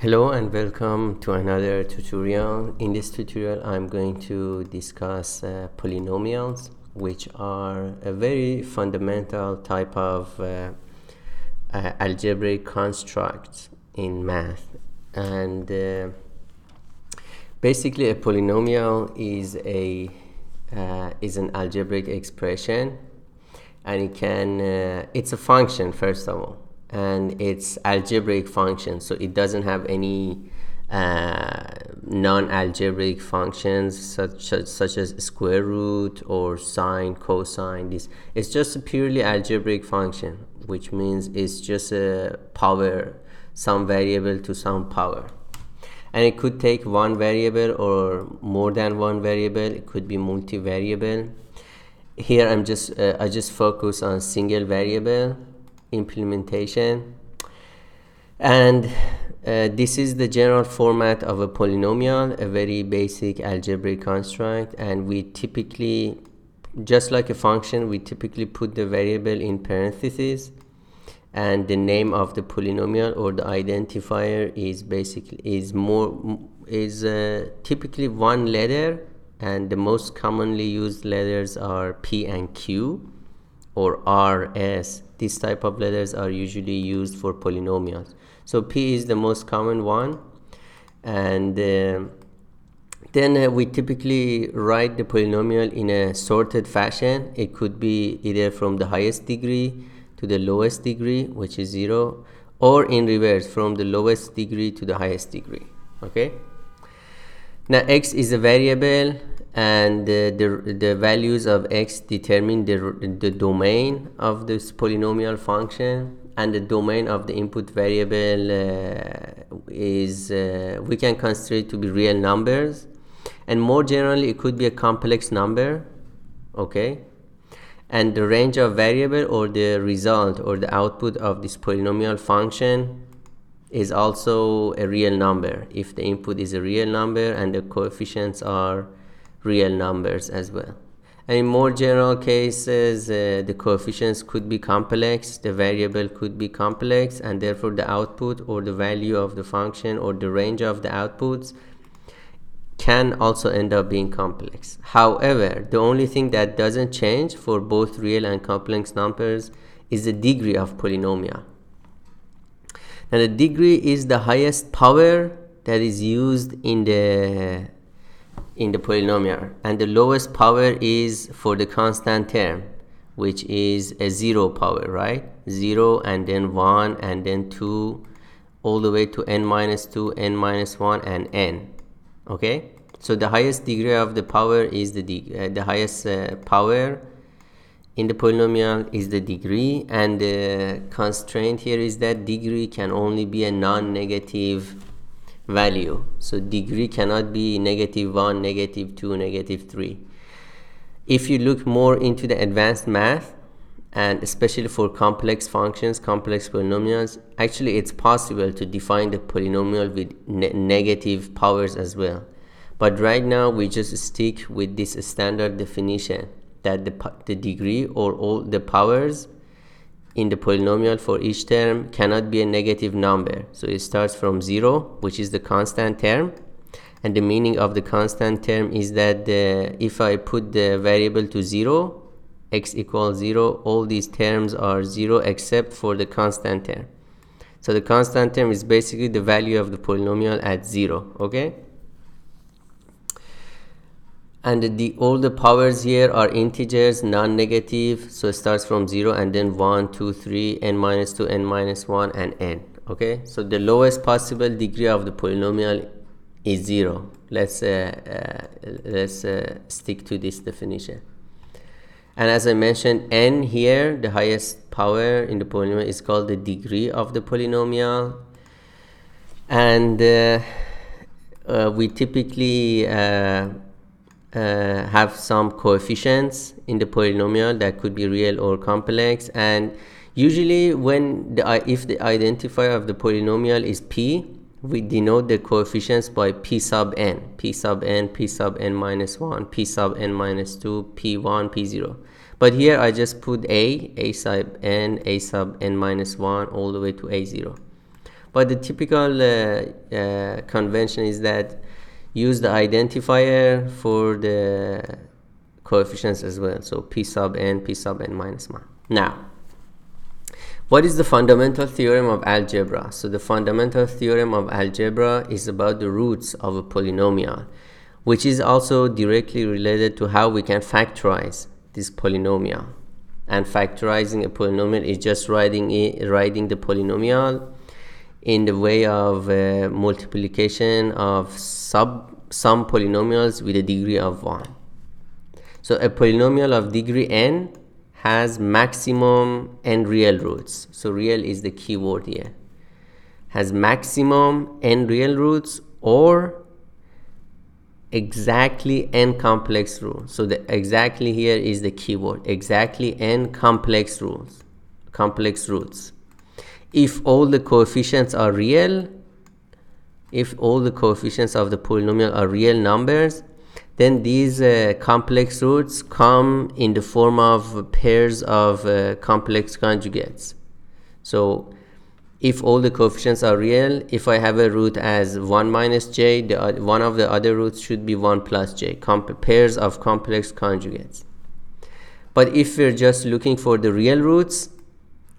Hello and welcome to another tutorial. In this tutorial I'm going to discuss polynomials, which are a very fundamental type of algebraic construct in math. And basically a polynomial is an algebraic expression, and it's a function first of all, and it's algebraic function, so it doesn't have any non-algebraic functions such as square root or sine, cosine. It's just a purely algebraic function, which means it's just a power, some variable to some power, and it could take one variable or more than one variable. It could be multivariable. Here I just focus on single variable implementation, and this is the general format of a polynomial, a very basic algebraic construct. And we typically, just like a function, we typically put the variable in parentheses, and the name of the polynomial or the identifier is typically one letter, and the most commonly used letters are P and Q or R, S. These type of letters are usually used for polynomials. So P is the most common one, and then we typically write the polynomial in a sorted fashion. It could be either from the highest degree to the lowest degree, which is 0, or in reverse, from the lowest degree to the highest degree. Okay. Now x is a variable, and the values of x determine the domain of this polynomial function, and the domain of the input variable we can consider it to be real numbers, and more generally it could be a complex number. Okay, and the range of variable or the result or the output of this polynomial function is also a real number if the input is a real number and the coefficients are real numbers as well. And in more general cases, the coefficients could be complex, the variable could be complex, and therefore the output or the value of the function or the range of the outputs can also end up being complex. However, the only thing that doesn't change for both real and complex numbers is the degree of polynomial. Now the degree is the highest power that is used in the polynomial, and the lowest power is for the constant term, which is a 0 power, right? 0 and then 1 and then 2 all the way to n minus 2, n minus 1 and n. Okay, so the highest degree of the power is the highest power in the polynomial is the degree, and the constraint here is that degree can only be a non-negative value. So degree cannot be -1, -2, -3. If you look more into the advanced math, and especially for complex functions, complex polynomials, actually it's possible to define the polynomial with negative powers as well. But right now we just stick with this standard definition that the degree or all the powers in the polynomial for each term cannot be a negative number. So it starts from 0, which is the constant term, and the meaning of the constant term is that if I put the variable to 0, x equals 0, all these terms are 0 except for the constant term. So the constant term is basically the value of the polynomial at 0. Okay, and all the powers here are integers, non-negative, so it starts from 0 and then 1, 2, 3, n minus 2, n minus 1 and n. Okay, so the lowest possible degree of the polynomial is 0. Let's stick to this definition. And as I mentioned, n here, the highest power in the polynomial, is called the degree of the polynomial, and we typically have some coefficients in the polynomial that could be real or complex, and usually if the identifier of the polynomial is p, we denote the coefficients by p sub n, p sub n, p sub n minus 1, p sub n minus 2, p1, p0. But here I just put a sub n, a sub n minus 1 all the way to a0. but the typical convention is that use the identifier for the coefficients as well. So p sub n minus 1. Now, what is the fundamental theorem of algebra? So the fundamental theorem of algebra is about the roots of a polynomial, which is also directly related to how we can factorize this polynomial. And factorizing a polynomial is just writing the polynomial in the way of multiplication of some polynomials with a degree of 1. So a polynomial of degree n has maximum n real roots. So real is the key word here. Has maximum n real roots or exactly n complex roots. So the exactly here is the key word. Exactly n complex roots. If all the coefficients are real, if all the coefficients of the polynomial are real numbers, then these complex roots come in the form of pairs of complex conjugates. So if all the coefficients are real, if I have a root as 1 minus j, one of the other roots should be 1 plus j, pairs of complex conjugates. But if we're just looking for the real roots,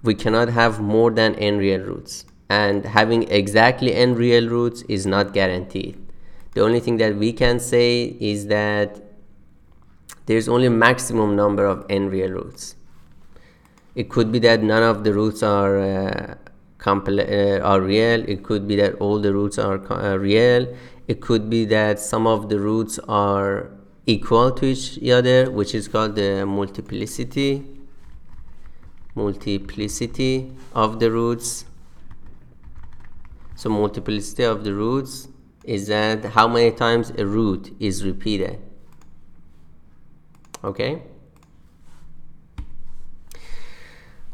we cannot have more than n real roots. And having exactly n real roots is not guaranteed. The only thing that we can say is that there's only a maximum number of n real roots. It could be that none of the roots are real. It could be that all the roots are real. It could be that some of the roots are equal to each other, which is called the multiplicity of the roots. So multiplicity of the roots is that how many times a root is repeated. Okay?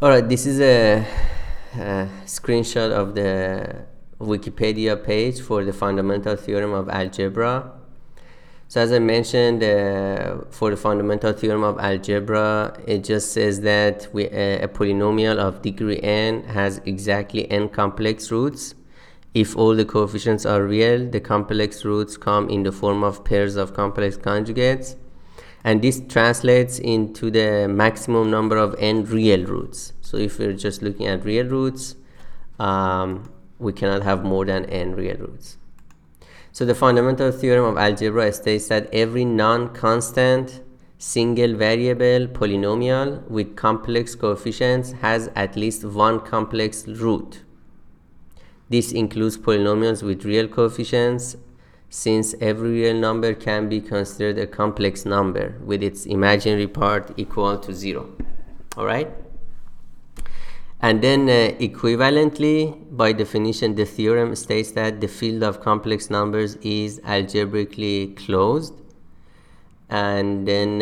Alright, this is a screenshot of the Wikipedia page for the fundamental theorem of algebra. So as I mentioned, for the fundamental theorem of algebra, it just says that a polynomial of degree n has exactly n complex roots. If all the coefficients are real, the complex roots come in the form of pairs of complex conjugates. And this translates into the maximum number of n real roots. So if we're just looking at real roots, we cannot have more than n real roots. So the fundamental theorem of algebra states that every non-constant single variable polynomial with complex coefficients has at least one complex root. This includes polynomials with real coefficients, since every real number can be considered a complex number with its imaginary part equal to 0. Alright? And then equivalently, by definition, the theorem states that the field of complex numbers is algebraically closed. And then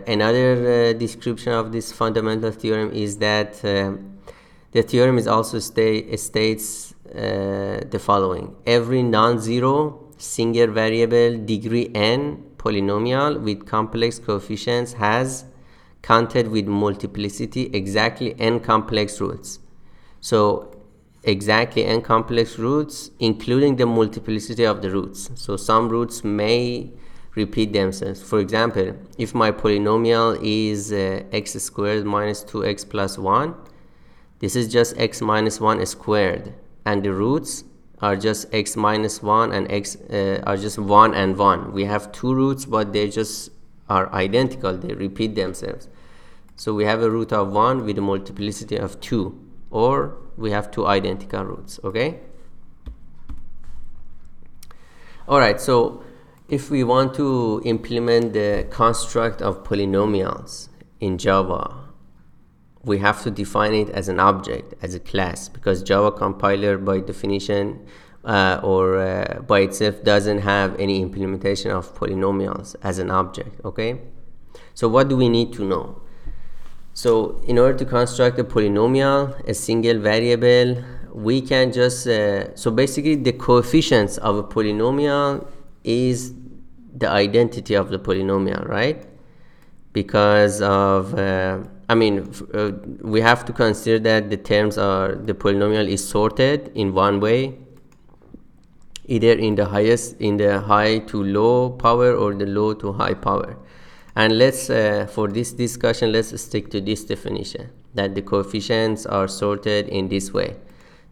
another description of this fundamental theorem is that the theorem is also states the following: every non-zero single variable degree n polynomial with complex coefficients has counted with multiplicity exactly n complex roots. So exactly n complex roots including the multiplicity of the roots. So some roots may repeat themselves. For example, if my polynomial is x squared minus 2x plus 1, this is just x minus 1 squared, and the roots are just x minus 1 and x are just 1 and 1. We have two roots, but they just are identical. They repeat themselves. So we have a root of 1 with a multiplicity of 2, or we have two identical roots. Okay? Alright, so if we want to implement the construct of polynomials in Java, we have to define it as an object, as a class, because Java compiler by definition or by itself doesn't have any implementation of polynomials as an object. Okay, so what do we need to know? So in order to construct a polynomial, a single variable, we can just so basically the coefficients of a polynomial is the identity of the polynomial, right? Because of we have to consider that the polynomial is sorted in one way, either in the high to low power or the low to high power. And let's for this discussion, let's stick to this definition, that the coefficients are sorted in this way.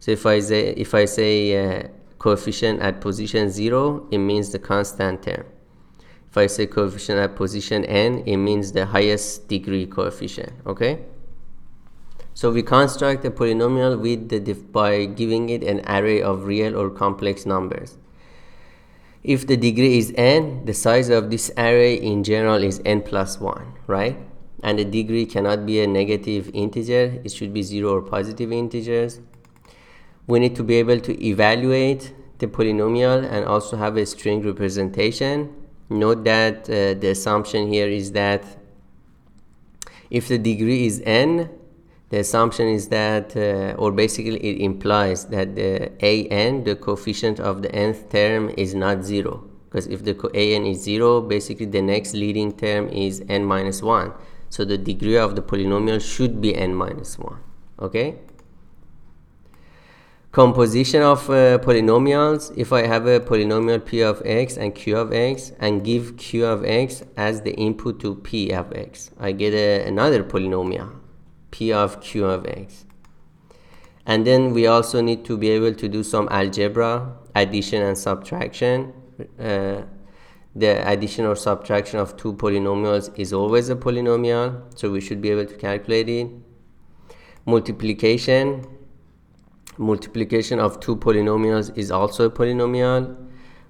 So if I say coefficient at position 0, it means the constant term. If I say coefficient at position n, it means the highest degree coefficient. Okay, so we construct a polynomial with by giving it an array of real or complex numbers. If the degree is n, the size of this array in general is n plus 1, right? And the degree cannot be a negative integer, it should be 0 or positive integers. We need to be able to evaluate the polynomial and also have a string representation. Note that the assumption here is that if the degree is n, the assumption is that, or basically it implies that the an, the coefficient of the nth term, is not 0. Because if the an is 0, basically the next leading term is n minus 1. So the degree of the polynomial should be n minus 1. Okay? Composition of polynomials. If I have a polynomial p of x and q of x and give q of x as the input to p of x, I get another polynomial, p of q of x. And then we also need to be able to do some algebra, addition and subtraction. The addition or subtraction of two polynomials is always a polynomial, so we should be able to calculate it. Multiplication of two polynomials is also a polynomial.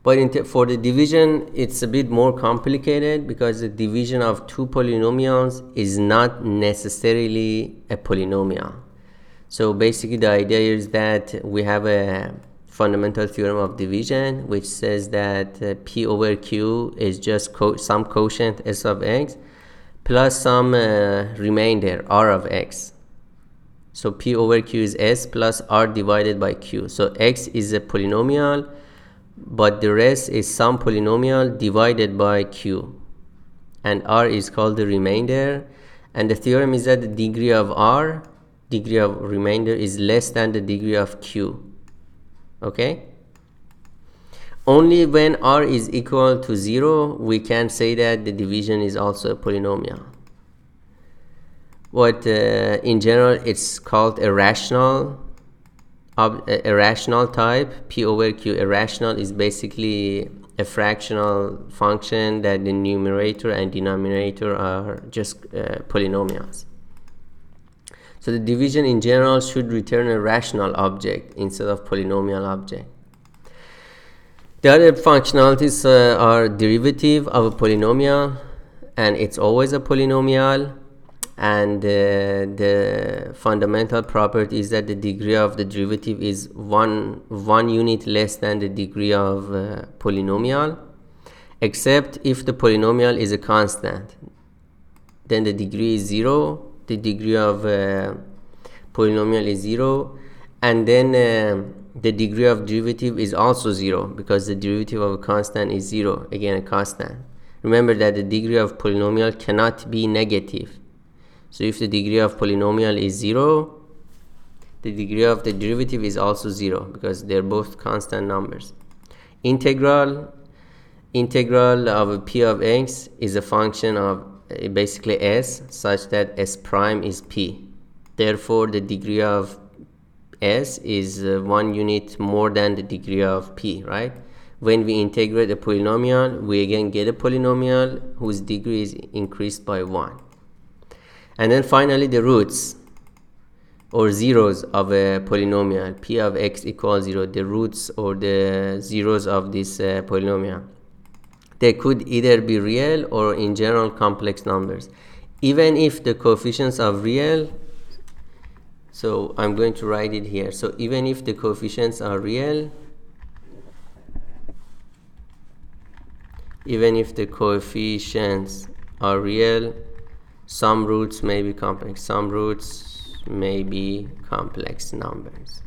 But for the division, it's a bit more complicated, because the division of two polynomials is not necessarily a polynomial. So basically the idea is that we have a fundamental theorem of division, which says that p over q is just some quotient s of x plus some remainder r of x. So p over q is s plus r divided by q. So x is a polynomial, but the rest is some polynomial divided by q, and r is called the remainder. And the theorem is that the degree of remainder is less than the degree of q. Okay, only when r is equal to 0 we can say that the division is also a polynomial. But in general it's called a rational type. P over q, a rational, is basically a fractional function that the numerator and denominator are just polynomials. So the division in general should return a rational object instead of polynomial object. The other functionalities are derivative of a polynomial, and it's always a polynomial. And the fundamental property is that the degree of the derivative is one unit less than the degree of polynomial, except if the polynomial is a constant. Then the degree is 0, the degree of polynomial is 0, and then the degree of derivative is also 0, because the derivative of a constant is 0, again a constant. Remember that the degree of polynomial cannot be negative. So if the degree of polynomial is 0, the degree of the derivative is also 0, because they're both constant numbers. Integral of p of x is a function of basically s, such that s prime is p. Therefore the degree of s is 1 unit more than the degree of p, right? When we integrate a polynomial, we again get a polynomial whose degree is increased by 1. And then finally the roots or zeros of a polynomial, p of x equals 0, the roots or the zeros of this polynomial. They could either be real or in general complex numbers. Even if the coefficients are real, so I'm going to write it here. So even if the coefficients are real, some roots may be complex. Some roots may be complex numbers.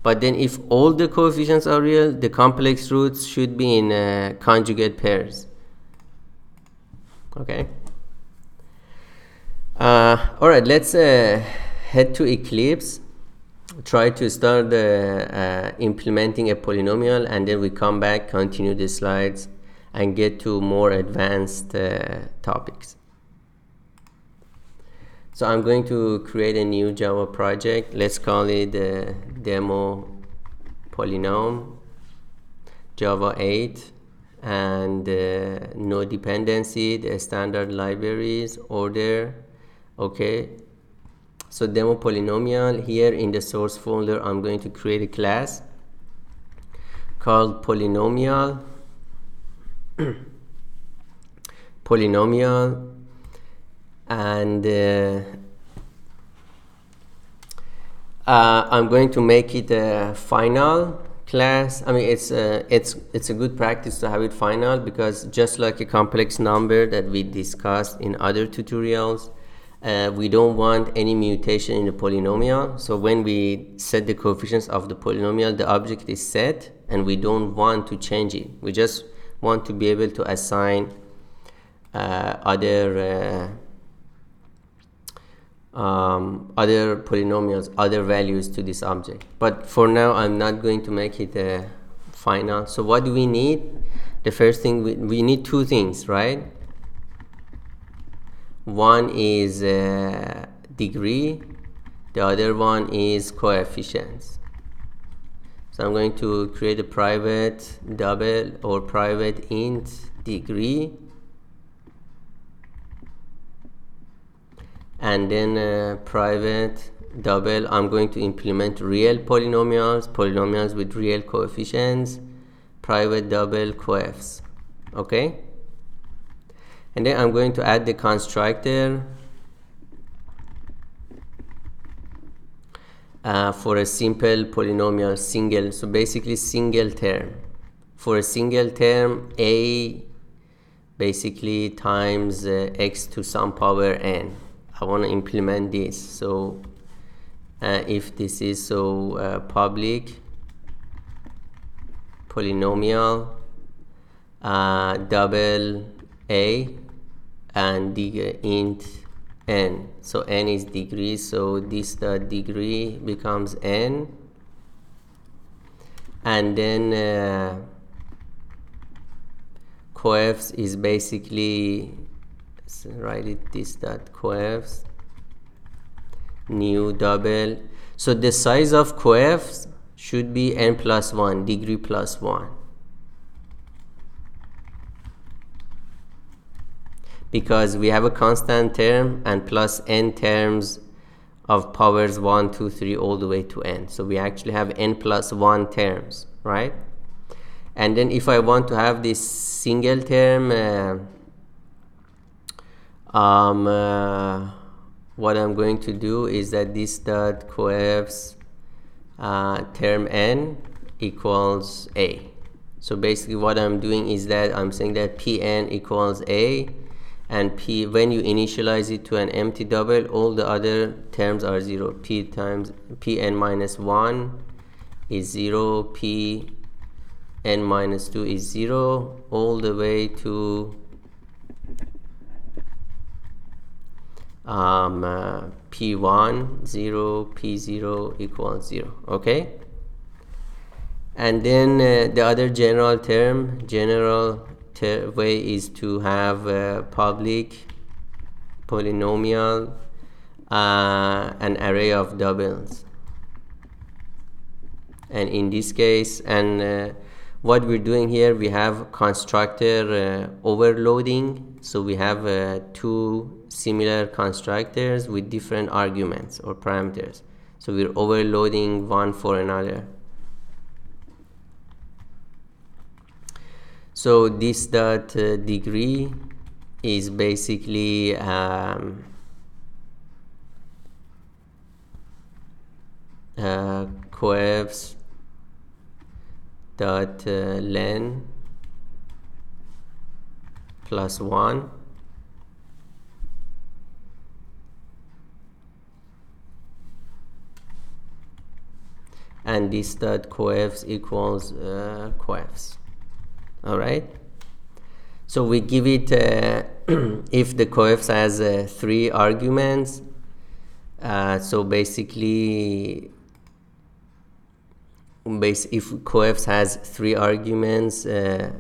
But then if all the coefficients are real, the complex roots should be in conjugate pairs. Okay. All right, let's head to Eclipse, try to start implementing a polynomial, and then we come back, continue the slides, and get to more advanced topics. So I'm going to create a new Java project. Let's call it demo polynomial Java 8, and no dependency, the standard libraries, order. Okay, so demo polynomial. Here in the source folder, I'm going to create a class called polynomial. Polynomial, and I'm going to make it a final class. I mean, it's a good practice to have it final, because just like a complex number that we discussed in other tutorials, we don't want any mutation in the polynomial. So when we set the coefficients of the polynomial, the object is set, and we don't want to change it. We just want to be able to assign other polynomials, other values to this object. But for now, I'm not going to make it a final. So what do we need? The first thing, we need two things, right? One is degree, the other one is coefficients. So I'm going to create a private double or private int degree, and then private double. I'm going to implement real polynomials with real coefficients, private double coefs. Okay, and then I'm going to add the constructor for a simple polynomial, single. So basically single term. For a single term, a basically times x to some power n. I want to implement this. So if this is public polynomial double a and the int n. So n is degree, so this degree becomes n, and then coefs is basically, write it this dot coefs new double. So the size of coefs should be n plus 1, degree plus 1, because we have a constant term and plus n terms of powers 1, 2, 3 all the way to n. So we actually have n plus 1 terms, right? And then if I want to have this single term, what I'm going to do is that this dot coefs term n equals a. So basically what I'm doing is that I'm saying that pn equals a, and p, when you initialize it to an empty double, all the other terms are 0. P times pn minus 1 is 0, p n minus 2 is 0, all the way to p1 0, p0 equals 0. Okay, and then the other general way is to have a public polynomial an array of doubles, and in this case, and what we're doing here, we have constructor overloading. So we have two similar constructors with different arguments or parameters. So we're overloading one for another. So this dot degree is basically coefs dot len plus 1, and this dot coefs equals coefs. All right, So we give it if the coef has 3 arguments. So basically, if coef has 3 arguments, then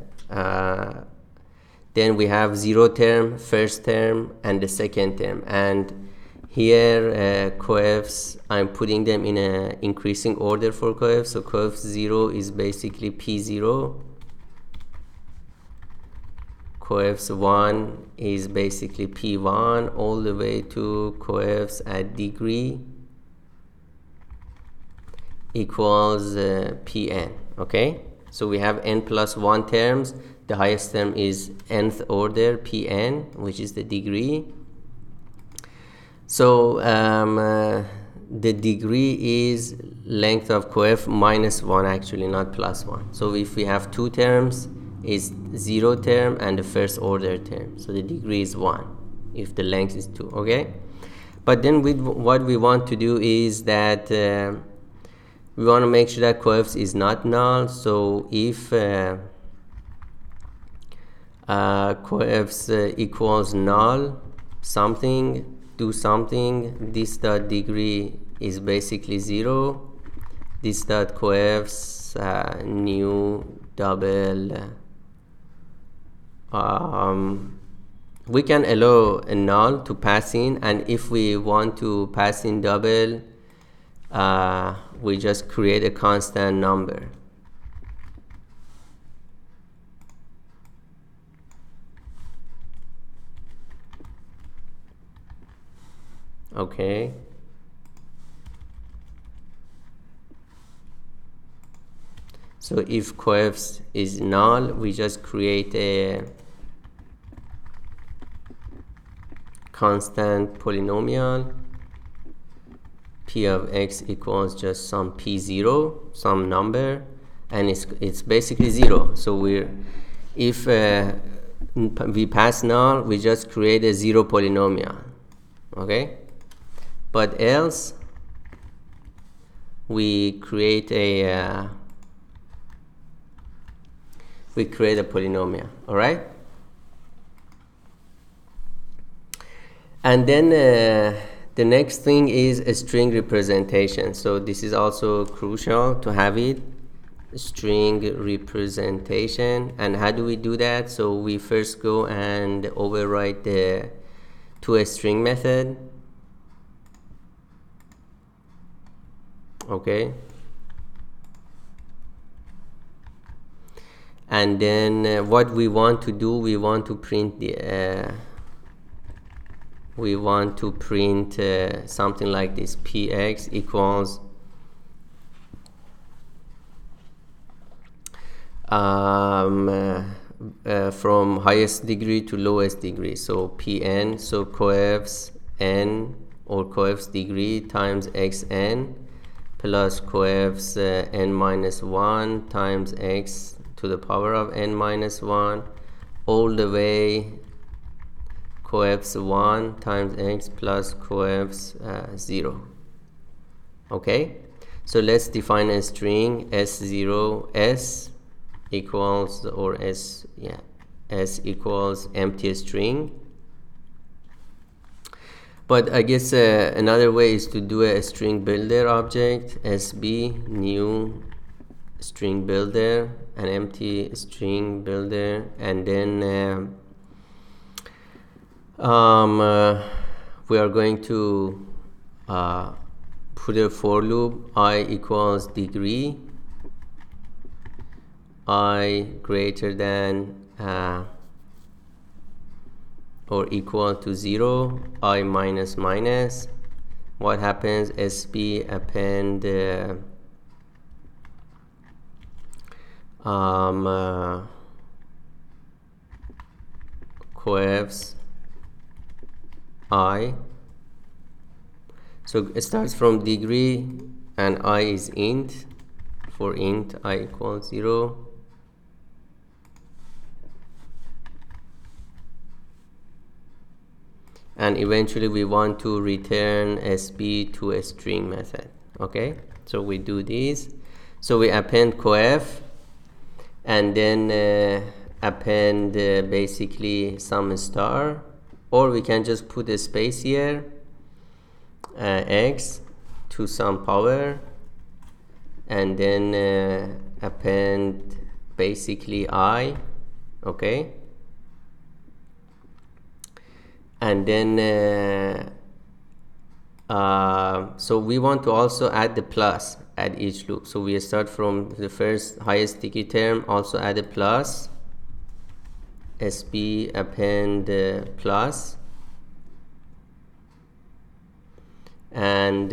we have 0 term, first term, and the second term. And here coefs, I'm putting them in an increasing order for coefs. So coef 0 is basically P0. Coefs 1 is basically P1 all the way to coefs at degree equals Pn. Okay, so we have n plus 1 terms. The highest term is nth order Pn, which is the degree. So the degree is length of coef minus 1, actually, not plus 1. So if we have 2 terms, is 0 term and the first order term, so the degree is 1 if the length is 2. Okay, but then what we want to do is that we want to make sure that coef is not null. So if coef equals null something, do something, this dot degree is basically 0, this dot coefs new double. We can allow a null to pass in, and if we want to pass in double, we just create a constant number. Okay, so if coef is null, we just create a constant polynomial. P of x equals just some P0, some number, and it's basically 0. So if we pass null, we just create a 0 polynomial. Okay, but else we create a polynomial. All right, and then the next thing is a string representation. So this is also crucial to have it, string representation. And how do we do that? So we first go and override the toString method. Okay, and then what we want to do, we want to print the something like this: px equals from highest degree to lowest degree. So Pn, so coefs n or coefs degree times xn plus coefs n minus 1 times x to the power of n minus 1 all the way coefs 1 times x plus coefs 0. Okay, so let's define a string s0 s equals, or s equals empty string. But I guess another way is to do a string builder object, sb new string builder, an empty string builder, and then we are going to put a for loop I equals degree, I greater than or equal to 0, I minus minus. What happens? sb append coefs I. So it starts from degree and I is int. For int I equals 0. And eventually we want to return sb to a string method. Okay, so we do this. So we append coef, and then append basically some star, or we can just put a space here, x to some power, and then append basically I, okay, and then so we want to also add the plus at each loop. So we start from the first highest sticky term, also add a plus, sb append plus, and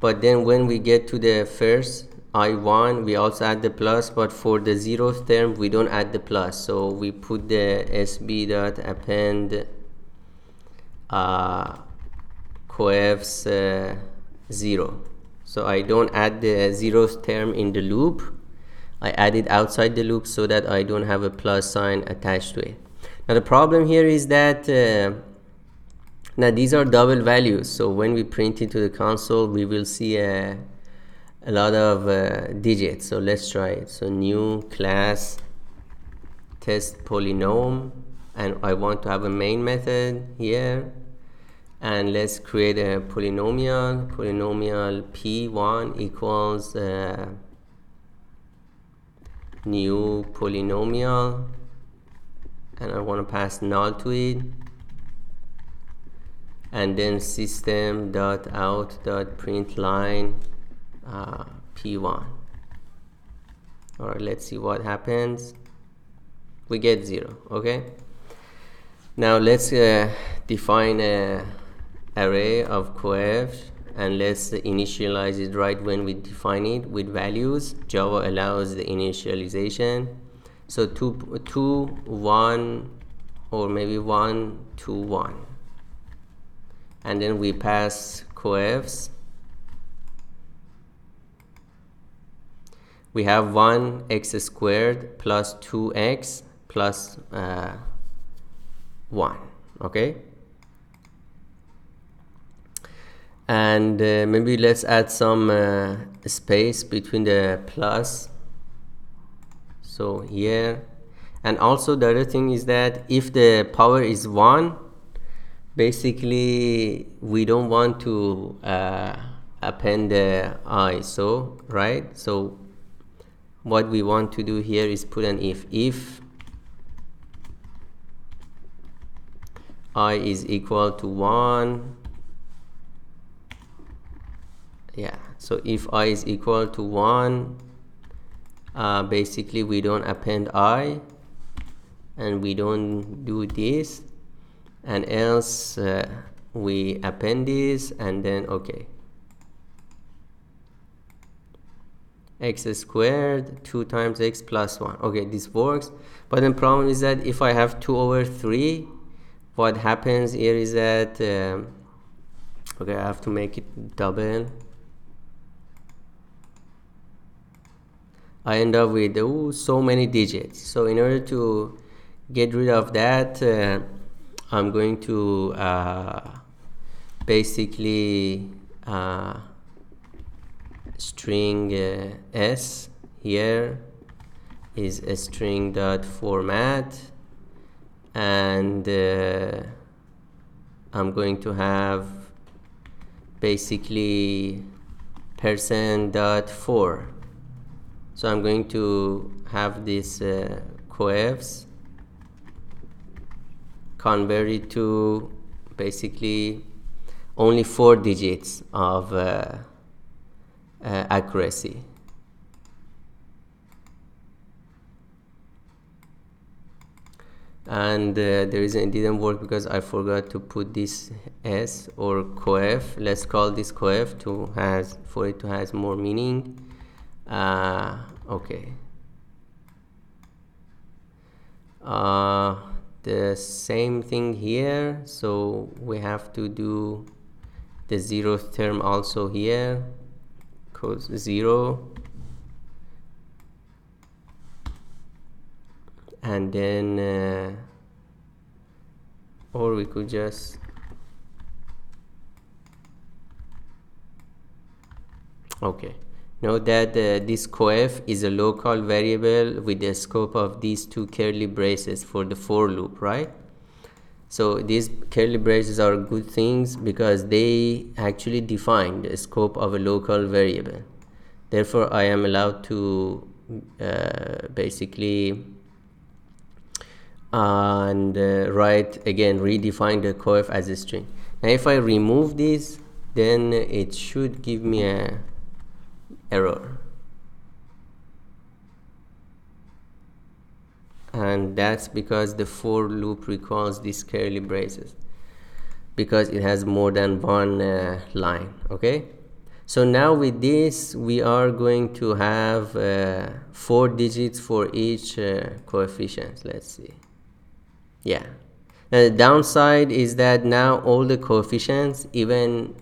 but then when we get to the first I1 we also add the plus, but for the 0th term we don't add the plus, so we put the sb dot append coefs 0. So I don't add the 0th term in the loop, I add it outside the loop so that I don't have a plus sign attached to it. Now the problem here is that now these are double values, so when we print it to the console we will see a lot of digits. So let's try it. So new class test polynomial, and I want to have a main method here, and let's create a polynomial p1 equals new polynomial, and I want to pass null to it, and then system.out.println p1. All right, let's see what happens. We get 0. Okay, now let's define a array of coefs, and let's initialize it right when we define it with values. Java allows the initialization, so 2 1, or maybe 1 2 1, and then we pass coefs. We have 1x squared plus 2x plus 1. Okay, and maybe let's add some space between the plus, so here. And also the other thing is that if the power is 1, basically we don't want to append the I, so right, so what we want to do here is put an if I is equal to 1, yeah, so if I is equal to 1, basically we don't append I, and we don't do this, and else we append this, and then okay, x squared 2 times x plus 1. Okay, this works, but the problem is that if I have 2 over 3, what happens here is that okay, I have to make it double. I end up with so many digits. So in order to get rid of that, I'm going to basically string s here is a string dot format, and I'm going to have basically %.4. So I'm going to have this coefs convert it to basically only 4 digits of accuracy. And the reason it didn't work because I forgot to put this s or coef. Let's call this coef for it to has more meaning. Okay, the same thing here, so we have to do the 0th term also here, cos 0, and then or we could just okay, Note that this coef is a local variable with the scope of these two curly braces for the for loop, right? So these curly braces are good things because they actually define the scope of a local variable. Therefore, I am allowed to basically write again, redefine the coef as a string. Now if I remove this, then it should give me a error, and that's because the for loop recalls these curly braces because it has more than one line. Okay, so now with this we are going to have 4 digits for each coefficient. Let's see. Yeah, now the downside is that now all the coefficients, even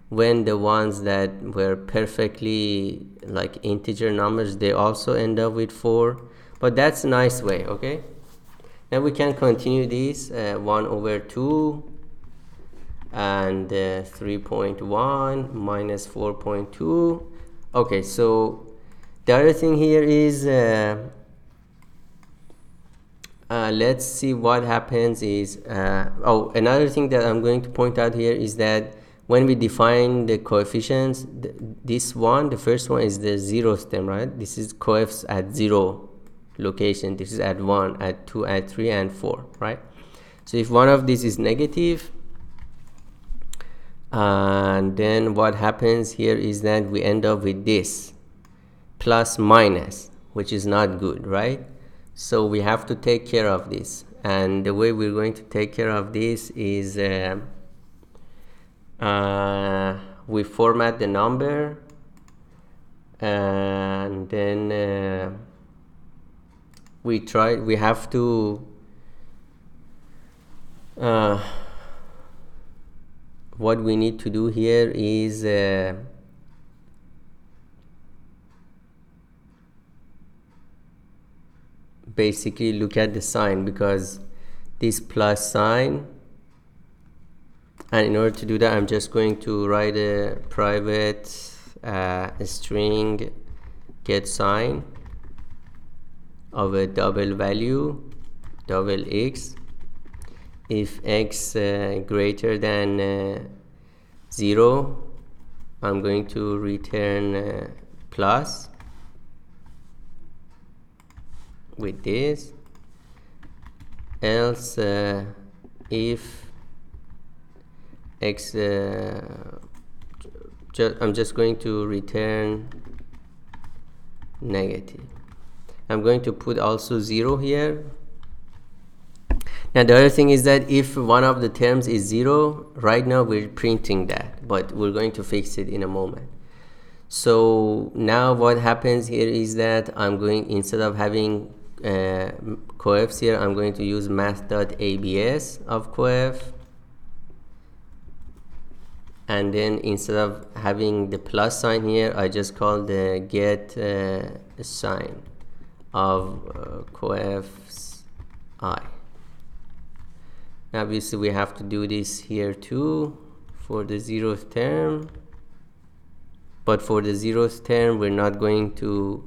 when the ones that were perfectly like integer numbers, they also end up with 4, but that's a nice way. Okay, now we can continue this 1/2 and 3.1 minus 4.2. okay, so the other thing here is let's see what happens is another thing that I'm going to point out here is that when we define the coefficients, this one, the first one is the 0th term, right? This is coefs at 0 location, this is at 1, at 2, at 3, and 4, right? So if one of these is negative, and then what happens here is that we end up with this plus minus, which is not good, right? So we have to take care of this, and the way we're going to take care of this is we format the number, and then we have to what we need to do here is basically look at the sign, because this plus sign, and in order to do that I'm just going to write a private string get sign of a double value, double x. If x greater than 0, I'm going to return plus with this, else if x I'm just going to return negative. I'm going to put also 0 here. Now the other thing is that if one of the terms is 0, right now we're printing that, but we're going to fix it in a moment. So now what happens here is that I'm going, instead of having coefs here, I'm going to use math.abs of coef, and then instead of having the plus sign here, I just call the get sign of coefs I. Obviously we have to do this here too for the 0th term, but for the 0th term we're not going to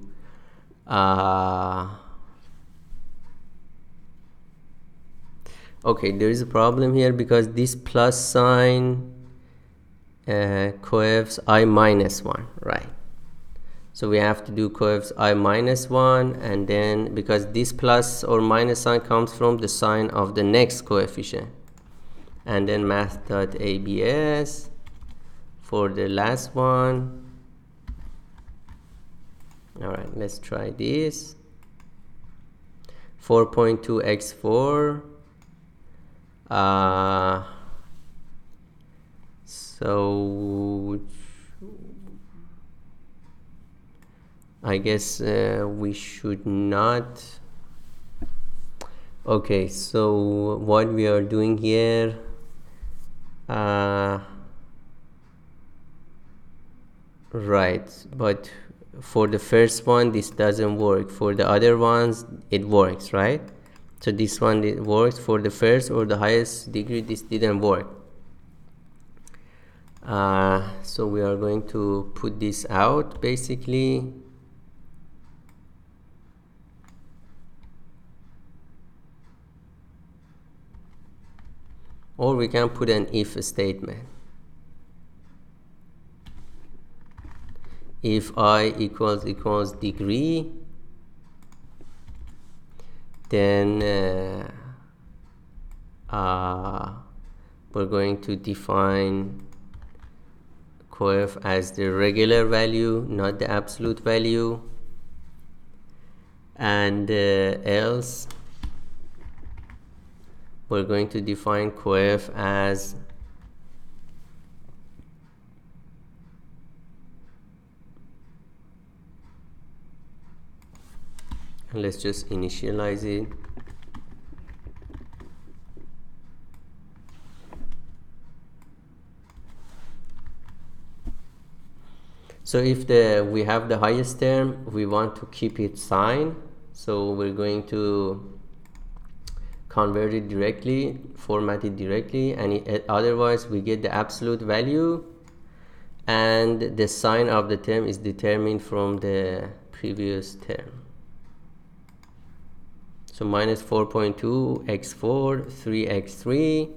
okay, there is a problem here because this plus sign coefs I minus 1, right? So we have to do coefs I minus 1, and then because this plus or minus sign comes from the sign of the next coefficient, and then math.abs for the last one. All right, let's try this. 4.2x4 so I guess we should not. Okay, so what we are doing here, right, but for the first one this doesn't work, for the other ones it works, right? So this one it works for the first or the highest degree, this didn't work. So we are going to put this out basically. Or we can put an if statement. If I equals degree, then we're going to define coef as the regular value, not the absolute value, and else we're going to define coef as let's just initialize it. So if we have the highest term, we want to keep its sign, so we're going to convert it directly, format it directly, and otherwise we get the absolute value, and the sign of the term is determined from the previous term. So minus 4.2 x4, 3x3,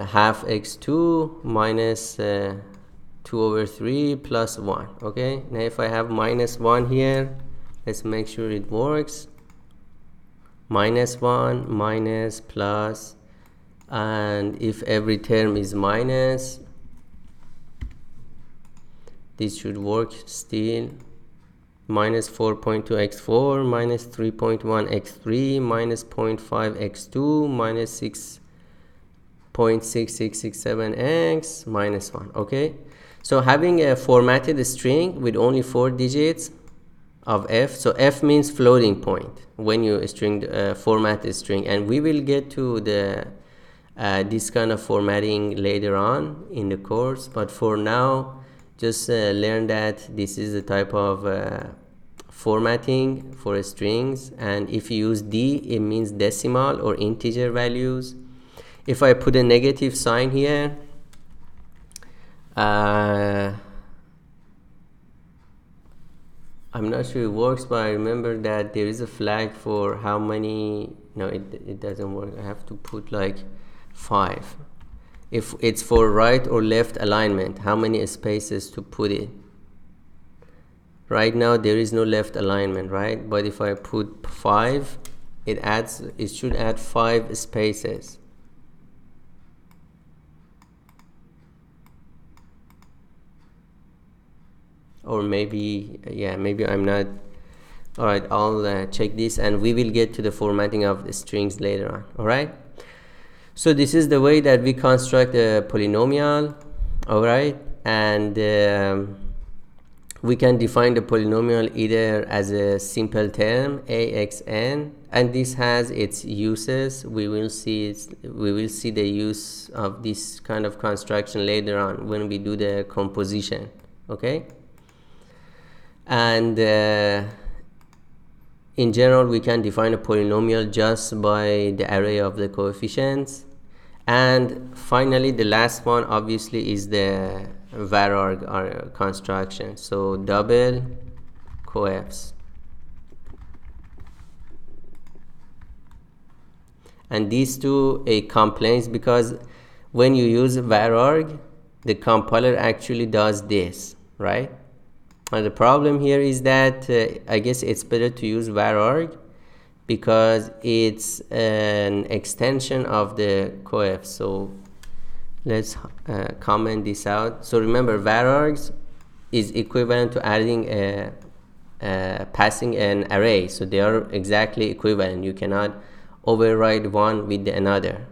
half x2 minus 2 over 3 plus 1. Okay, now if I have minus 1 here, let's make sure it works. Minus 1, minus, plus, and if every term is minus, this should work still. Minus 4.2 x4, minus 3.1 x3, minus 0.5 x2, minus 6.6667 x, minus 1. Okay, so having a formatted string with only 4 digits of f, so f means floating point when you format a string, and we will get to the this kind of formatting later on in the course, but for now just learn that this is a type of formatting for strings, and if you use D, it means decimal or integer values. If I put a negative sign here, I'm not sure it works, but I remember that there is a flag for how many. No, it doesn't work. I have to put like 5. If it's for right or left alignment, how many spaces to put it. Right now there is no left alignment, right? But if I put 5, it should add 5 spaces. Or maybe, yeah, maybe I'm not. All right, I'll check this, and we will get to the formatting of the strings later on. All right, so this is the way that we construct a polynomial. All right, and we can define the polynomial either as a simple term axn, and this has its uses. We will see the use of this kind of construction later on when we do the composition. Okay. And in general, we can define a polynomial just by the array of the coefficients. And finally, the last one obviously is the vararg construction. So double coefs. And these two complaints, because when you use vararg, the compiler actually does this, right? And the problem here is that I guess it's better to use vararg because it's an extension of the coef. So let's comment this out. So remember, varargs is equivalent to adding passing an array. So they are exactly equivalent. You cannot override one with another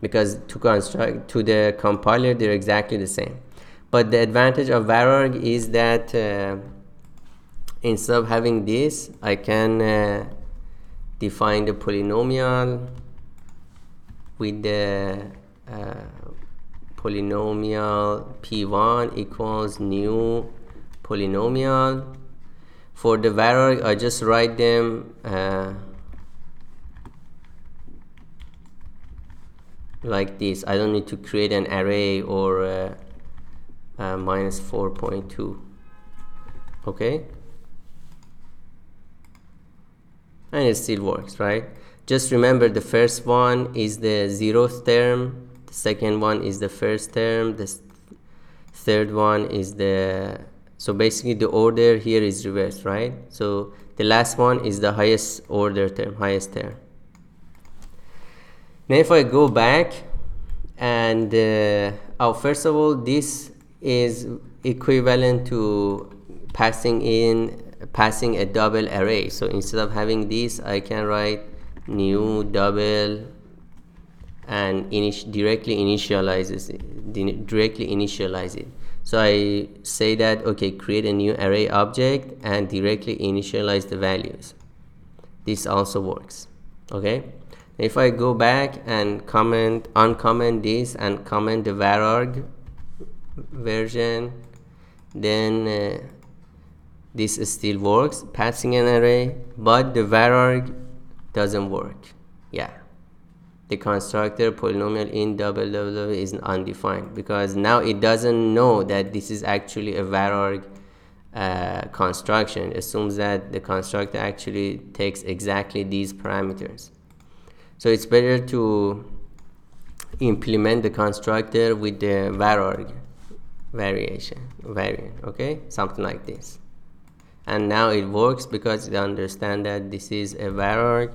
because to the compiler they're exactly the same. But the advantage of vararg is that instead of having this, I can define the polynomial with the polynomial p1 equals new polynomial. For the vararg, I just write them like this. I don't need to create an array or minus 4.2. Okay, and it still works, right? Just remember, the first one is the 0th term, the second one is the first term, the third one is the, so basically the order here is reversed, right? So the last one is the highest order term, highest term. Now if I go back and first of all, this is equivalent to passing a double array. So instead of having this, I can write new double and directly initialize it. So I say that, okay, create a new array object and directly initialize the values. This also works. Okay, if I go back and uncomment this and comment the vararg version, then this still works, passing an array, but the vararg doesn't work. Yeah, the constructor polynomial in double is undefined, because now it doesn't know that this is actually a vararg construction. It assumes that the constructor actually takes exactly these parameters. So it's better to implement the constructor with the vararg variant, okay, something like this. And now it works because it understands that this is a vararg.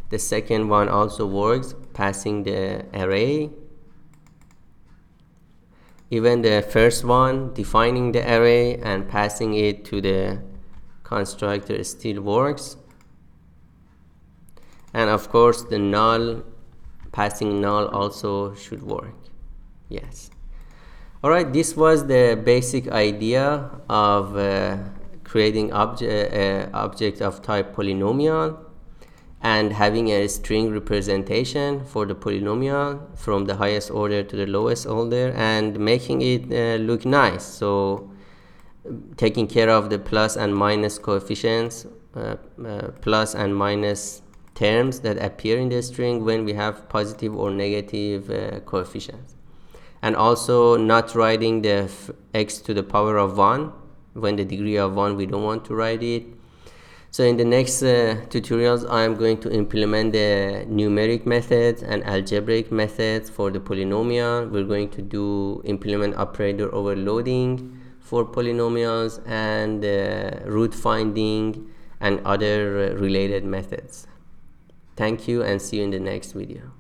The second one also works, passing the array. Even the first one, defining the array and passing it to the constructor, still works. And of course the null, passing null also should work. Yes. Alright, this was the basic idea of creating object of type polynomial and having a string representation for the polynomial from the highest order to the lowest order, and making it look nice. So taking care of the plus and minus coefficients, plus and minus terms that appear in the string when we have positive or negative coefficients, and also not writing the x to the power of 1 when the degree of 1 we don't want to write it. So in the next tutorials, I am going to implement the numeric methods and algebraic methods for the polynomial. We're going to implement operator overloading for polynomials and root finding and other related methods. Thank you, and see you in the next video.